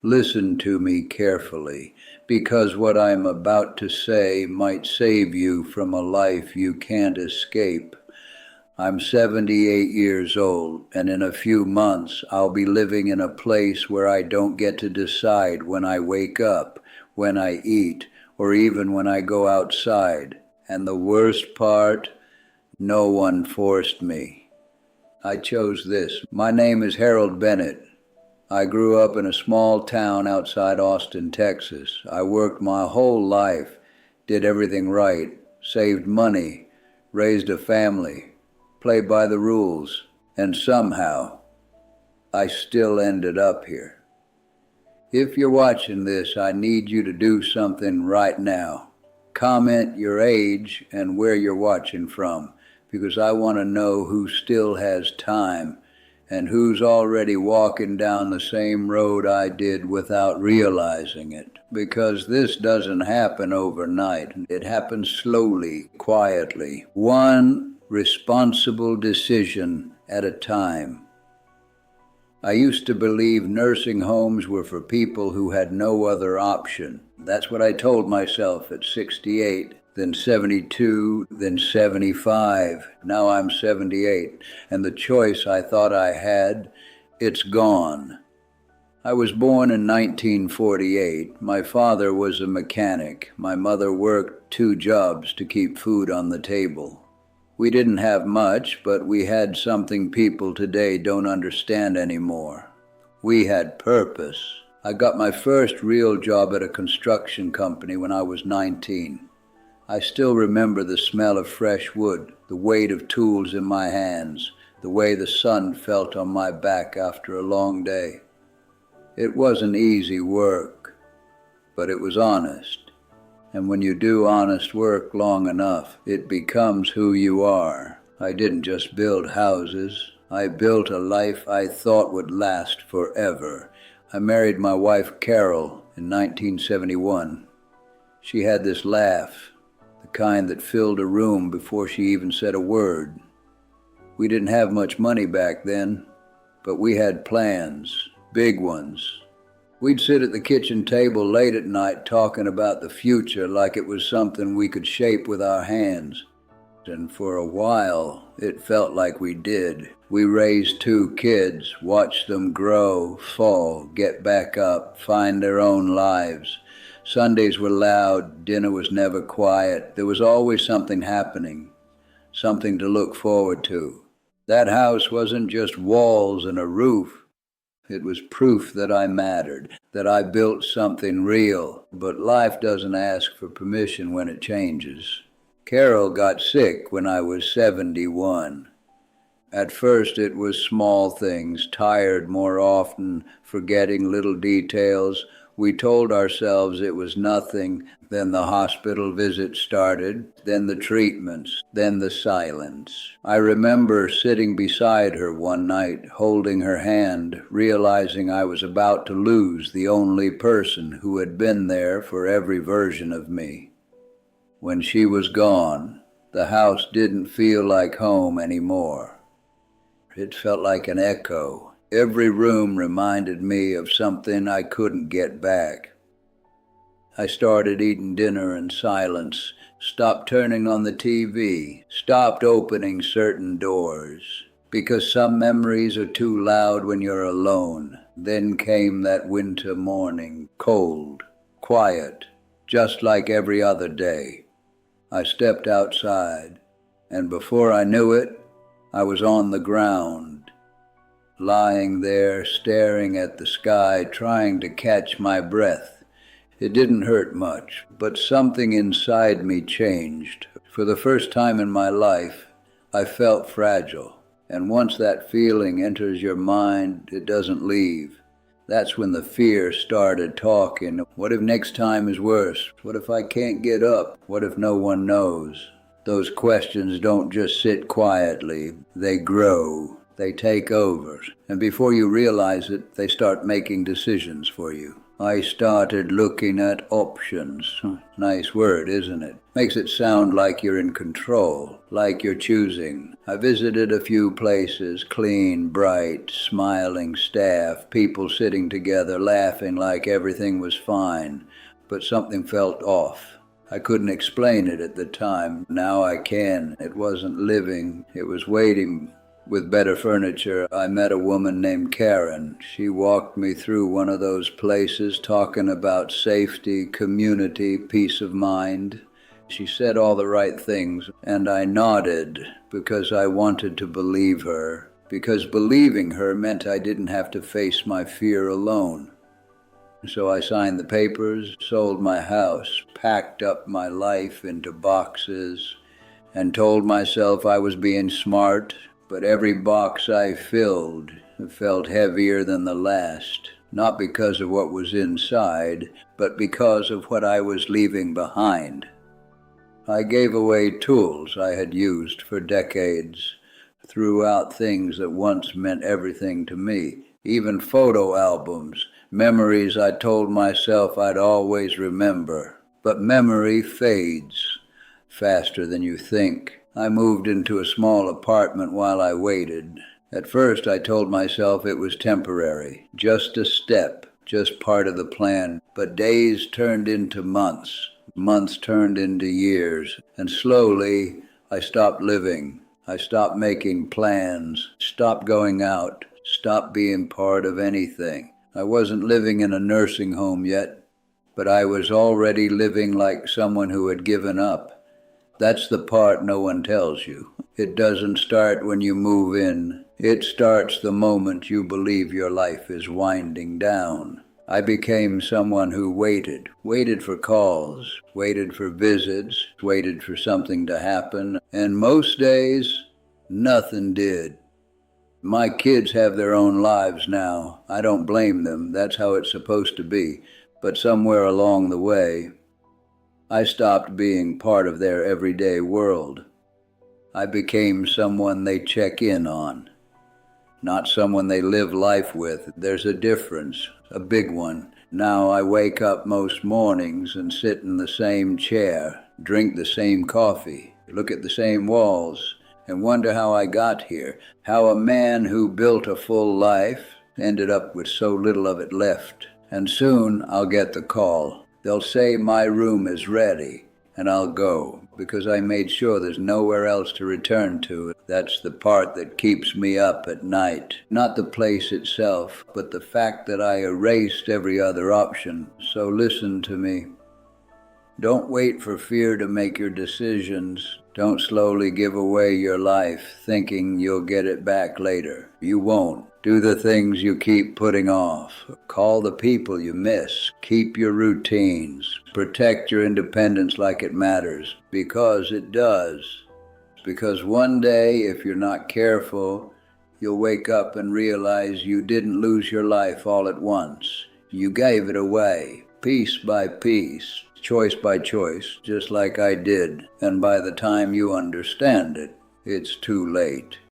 Listen to me carefully, because what I'm about to say might save you from a life you can't escape. I'm 78 years old, and in a few months I'll be living in a place where I don't get to decide when I wake up, when I eat, or even when I go outside. And the worst part, no one forced me. I chose this. My name is Harold Bennett. I grew up in a small town outside Austin, Texas. I worked my whole life, did everything right, saved money, raised a family, played by the rules, and somehow I still ended up here. If you're watching this, I need you to do something right now. Comment your age and where you're watching from, because I want to know who still has time and who's already walking down the same road I did without realizing it. Because this doesn't happen overnight. It happens slowly, quietly, one responsible decision at a time. I used to believe nursing homes were for people who had no other option. That's what I told myself at 68. Then 72, then 75. Now I'm 78, and the choice I thought I had, it's gone. I was born in 1948. My father was a mechanic. My mother worked 2 jobs to keep food on the table. We didn't have much, but we had something people today don't understand anymore. We had purpose. I got my first real job at a construction company when I was 19. I still remember the smell of fresh wood, the weight of tools in my hands, the way the sun felt on my back after a long day. It wasn't easy work, but it was honest. And when you do honest work long enough, it becomes who you are. I didn't just build houses. I built a life I thought would last forever. I married my wife Carol in 1971. She had this laugh, the kind that filled a room before she even said a word. We didn't have much money back then, but we had plans, big ones. We'd sit at the kitchen table late at night talking about the future like it was something we could shape with our hands. And for a while, it felt like we did. We raised 2 kids, watched them grow, fall, get back up, find their own lives. Sundays were loud, dinner was never quiet. There was always something happening, something to look forward to. That house wasn't just walls and a roof. It was proof that I mattered, that I built something real. But life doesn't ask for permission when it changes. Carol got sick when I was 71. At first it was small things, tired more often, forgetting little details. We told ourselves it was nothing. Then the hospital visit started, then the treatments, then the silence. I remember sitting beside her one night, holding her hand, realizing I was about to lose the only person who had been there for every version of me. When she was gone, the house didn't feel like home anymore. It felt like an echo. Every room reminded me of something I couldn't get back. I started eating dinner in silence, stopped turning on the TV, stopped opening certain doors, because some memories are too loud when you're alone. Then came that winter morning, cold, quiet, just like every other day. I stepped outside, and before I knew it, I was on the ground, lying there, staring at the sky, trying to catch my breath. It didn't hurt much, but something inside me changed. For the first time in my life, I felt fragile. And once that feeling enters your mind, it doesn't leave. That's when the fear started talking. What if next time is worse? What if I can't get up? What if no one knows? Those questions don't just sit quietly, they grow. They take over, and before you realize it, they start making decisions for you. I started looking at options. Nice word, isn't it? Makes it sound like you're in control, like you're choosing. I visited a few places, clean, bright, smiling staff, people sitting together, laughing like everything was fine, but something felt off. I couldn't explain it at the time. Now I can. It wasn't living, it was waiting. With better furniture, I met a woman named Karen. She walked me through one of those places talking about safety, community, peace of mind. She said all the right things, and I nodded because I wanted to believe her, because believing her meant I didn't have to face my fear alone. So I signed the papers, sold my house, packed up my life into boxes, and told myself I was being smart. But every box I filled felt heavier than the last, not because of what was inside, but because of what I was leaving behind. I gave away tools I had used for decades, threw out things that once meant everything to me, even photo albums, memories I told myself I'd always remember. But memory fades faster than you think. I moved into a small apartment while I waited. At first I told myself it was temporary, just a step, just part of the plan. But days turned into months, months turned into years, and slowly I stopped living. I stopped making plans, stopped going out, stopped being part of anything. I wasn't living in a nursing home yet, but I was already living like someone who had given up. That's the part no one tells you. It doesn't start when you move in. It starts the moment you believe your life is winding down. I became someone who waited for calls, waited for visits, waited for something to happen, and most days, nothing did. My kids have their own lives now. I don't blame them. That's how it's supposed to be. But somewhere along the way, I stopped being part of their everyday world. I became someone they check in on, not someone they live life with. There's a difference, a big one. Now I wake up most mornings and sit in the same chair, drink the same coffee, look at the same walls, and wonder how I got here, how a man who built a full life ended up with so little of it left. And soon I'll get the call. They'll say my room is ready, and I'll go, because I made sure there's nowhere else to return to. That's the part that keeps me up at night. Not the place itself, but the fact that I erased every other option. So listen to me. Don't wait for fear to make your decisions. Don't slowly give away your life, thinking you'll get it back later. You won't. Do the things you keep putting off. Call the people you miss. Keep your routines. Protect your independence like it matters, because it does. Because one day, if you're not careful, you'll wake up and realize you didn't lose your life all at once. You gave it away, piece by piece, choice by choice, just like I did. And by the time you understand it, it's too late.